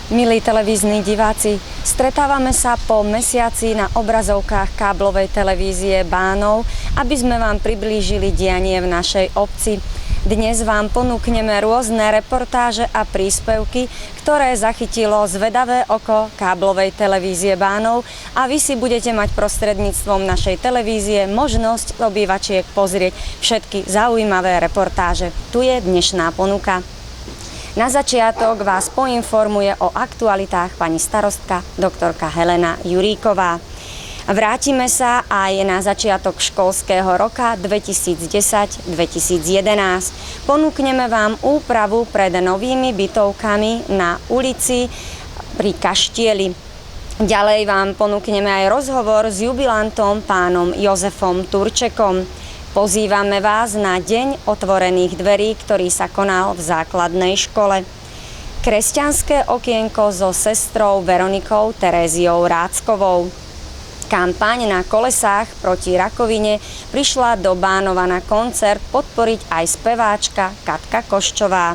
Milí televízni diváci, stretávame sa po mesiaci na obrazovkách káblovej televízie Bánov, aby sme vám priblížili dianie v našej obci. Dnes vám ponúkneme rôzne reportáže a príspevky, ktoré zachytilo zvedavé oko káblovej televízie Bánov a vy si budete mať prostredníctvom našej televízie možnosť obývačiek pozrieť všetky zaujímavé reportáže. Tu je dnešná ponuka. Na začiatok vás poinformuje o aktualitách pani starostka doktorka Helena Juríková. Vrátime sa aj na začiatok školského roka 2010-2011. Ponúkneme vám úpravu pred novými bytovkami na ulici pri Kaštieli. Ďalej vám ponúkneme aj rozhovor s jubilantom pánom Jozefom Turčekom. Pozývame vás na Deň otvorených dverí, ktorý sa konal v základnej škole. Kresťanské okienko so sestrou Veronikou Teréziou Ráckovou. Kampaň na kolesách proti rakovine prišla do Bánova na koncert podporiť aj speváčka Katka Koščová.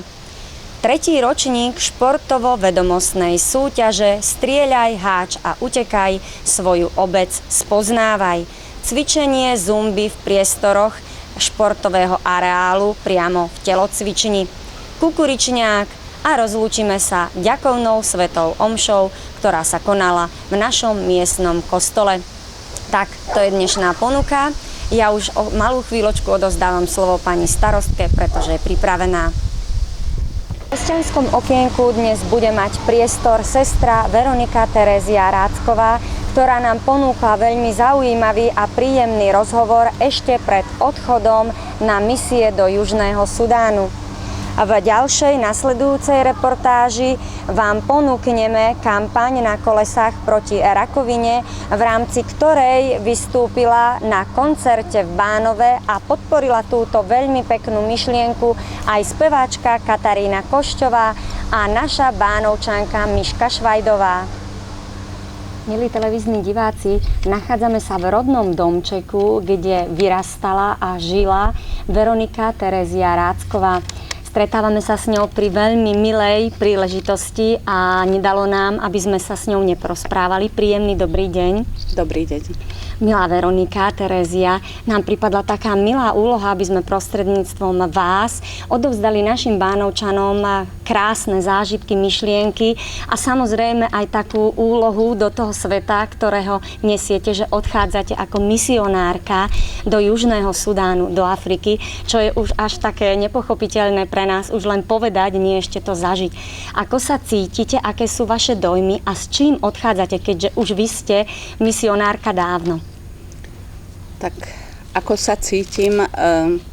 Tretí ročník športovo-vedomostnej súťaže Strieľaj, háč a utekaj, svoju obec spoznávaj. Cvičenie zumby v priestoroch športového areálu priamo v telocvični. Kukuričňák a rozlúčime sa ďakovnou svetou omšou, ktorá sa konala v našom miestnom kostole. Tak, to je dnešná ponuka. Ja už o malú chvíľočku odovzdávam slovo pani starostke, pretože je pripravená. V kresťanskom okienku dnes bude mať priestor sestra Veronika Terézia Rácková, ktorá nám ponúkla veľmi zaujímavý a príjemný rozhovor ešte pred odchodom na misie do Južného Sudánu. A v ďalšej nasledujúcej reportáži vám ponúkneme kampaň na kolesách proti rakovine, v rámci ktorej vystúpila na koncerte v Bánove a podporila túto veľmi peknú myšlienku aj speváčka Katarína Košťová a naša Bánovčanka Miška Švajdová. Milí televízni diváci, nachádzame sa v rodnom domčeku, kde vyrastala a žila Veronika Terézia Rácková. Stretávame sa s ňou pri veľmi milej príležitosti a nedalo nám, aby sme sa s ňou neprosprávali. Príjemný dobrý deň. Dobrý deň. Milá Veronika Terézia, nám pripadla taká milá úloha, aby sme prostredníctvom vás odovzdali našim Bánovčanom krásne zážitky, myšlienky a samozrejme aj takú úlohu do toho sveta, ktorého nesiete, že odchádzate ako misionárka do Južného Sudánu, do Afriky, čo je už až také nepochopiteľné pre nás už len povedať, nie ešte to zažiť. Ako sa cítite, aké sú vaše dojmy a s čím odchádzate, keďže už vy ste misionárka dávno? Tak ako sa cítim,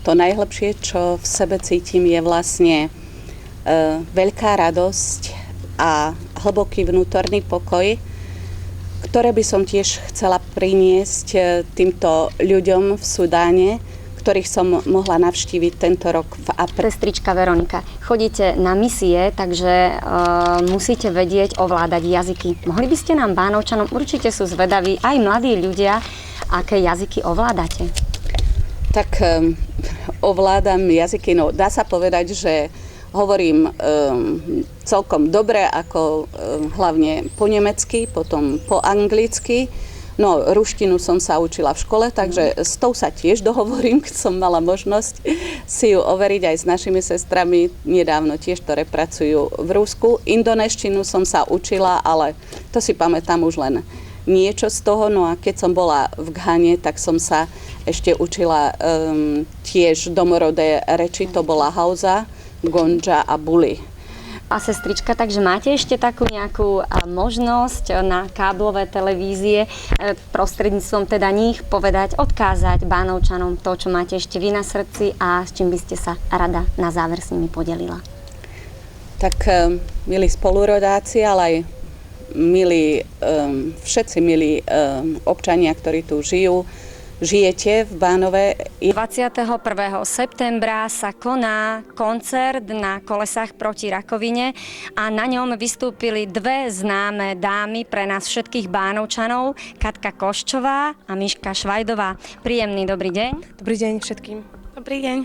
to najlepšie, čo v sebe cítim, je vlastne veľká radosť a hlboký vnútorný pokoj, ktoré by som tiež chcela priniesť týmto ľuďom v Sudáne, ktorých som mohla navštíviť tento rok v apríli. Sestrička Veronika, chodíte na misie, takže musíte vedieť ovládať jazyky. Mohli by ste nám, Bánovčanom, určite sú zvedaví aj mladí ľudia, aké jazyky ovládate? Tak ovládam jazyky, no dá sa povedať, že hovorím celkom dobre, ako hlavne po nemecky, potom po anglicky. No, ruštinu som sa učila v škole, takže s tou sa tiež dohovorím, keď som mala možnosť si ju overiť aj s našimi sestrami. Nedávno tiež, ktoré pracujú v Rusku. Indonéštinu som sa učila, ale to si pamätám už len niečo z toho. No a keď som bola v Ghane, tak som sa ešte učila tiež domorodé reči. To bola Hausa, Gonja a Buli. A sestrička, takže máte ešte takú nejakú možnosť na káblové televízie prostredníctvom teda nich povedať, odkázať Bánovčanom to, čo máte ešte vy na srdci a s čím by ste sa rada na záver s nimi podelila? Tak milí spolurodáci, ale aj všetci milí občania, ktorí tu žijete v Bánove. 21. septembra sa koná koncert na kolesách proti rakovine a na ňom vystúpili dve známe dámy pre nás všetkých Bánovčanov, Katka Koščová a Miška Švajdová. Príjemný dobrý deň. Dobrý deň všetkým. Dobrý deň.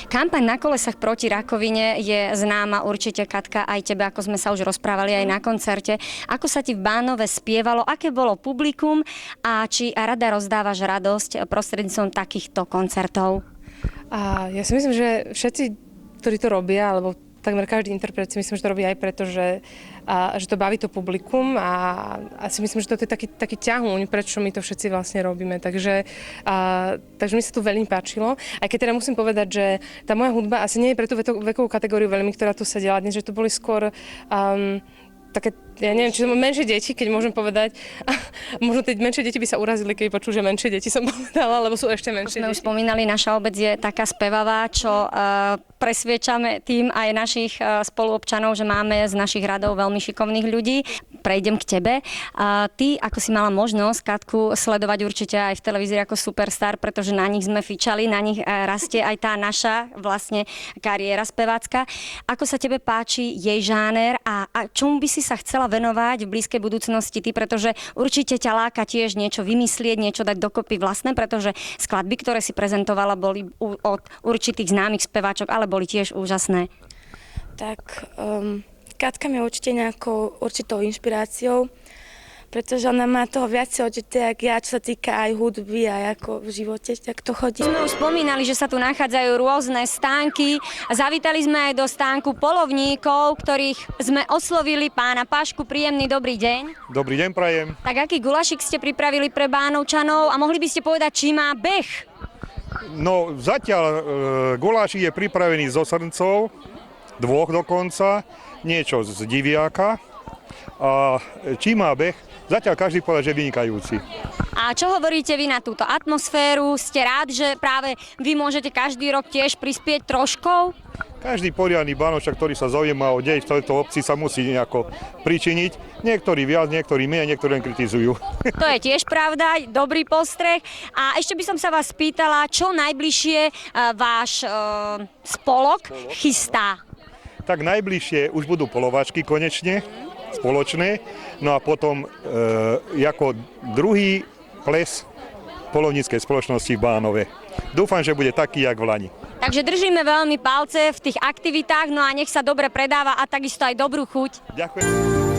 Kampaň na kolesách proti rakovine je známa určite, Katka, aj tebe, ako sme sa už rozprávali aj na koncerte. Ako sa ti v Bánove spievalo, aké bolo publikum a či rada rozdávaš radosť prostredníctvom takýchto koncertov? A ja si myslím, že všetci, ktorí to robia, alebo takmer každý interpret si myslím, že to robí aj preto, že to baví to publikum a si myslím, že to je taký ťahuň, prečo my to všetci vlastne robíme. Takže mi sa to veľmi páčilo. Aj keď teda musím povedať, že tá moja hudba asi nie je pre tú vekovú kategóriu veľmi, ktorá tu sedela dnes, že to boli skôr také, ja neviem, či to menšie deti, keď môžem povedať. Možno tie menšie deti by sa urazili, keď počujú, že menšie deti som povedala, lebo sú ešte menšie Sme deti. už spomínali, naša obec je taká spevavá, čo presviečame tým aj našich spoluobčanov, že máme z našich radov veľmi šikovných ľudí. Prejdem k tebe. Ty, ako si mala možnosť, Katku, sledovať určite aj v televízii ako superstar, pretože na nich sme fičali, na nich rastie aj tá naša vlastne kariéra spevácka. Ako sa tebe páči jej žáner a čomu by si sa chcela venovať v blízkej budúcnosti ty, pretože určite ťa láka tiež niečo vymyslieť, niečo dať dokopy vlastné, pretože skladby, ktoré si prezentovala, boli od určitých známych speváčok, ale boli tiež úžasné. Tak Katka mi určite nejakou určitou inšpiráciou, pretože ona má toho viacej odžité, jak ja, čo sa týka aj hudby a ako v živote, tak to chodí. Sme už spomínali, že sa tu nachádzajú rôzne stánky. Zavítali sme aj do stánku polovníkov, ktorých sme oslovili. Pána Pašku, príjemný dobrý deň. Dobrý deň, prajem. Tak aký gulašik ste pripravili pre Bánovčanov a mohli by ste povedať, či má beh? No zatiaľ gulášik je pripravený zo srncov, 2 dokonca, niečo z diviaka a či má beh, zatiaľ každý povedal, že vynikajúci. A čo hovoríte vy na túto atmosféru? Ste rád, že práve vy môžete každý rok tiež prispieť troškou? Každý poriadny Bánovčan, ktorý sa zaujíma o dej v tejto obci, sa musí nejako pričiniť. Niektorí viac, niektorí menej, niektorí len kritizujú. To je tiež pravda, dobrý postreh. A ešte by som sa vás spýtala, čo najbližšie váš spolok chystá? Tak najbližšie už budú polovačky konečne, spoločné. No a potom ako druhý ples polovníckej spoločnosti v Bánove. Dúfam, že bude taký, jak v lani. Takže držíme veľmi palce v tých aktivitách, no a nech sa dobre predáva a takisto aj dobrú chuť. Ďakujem.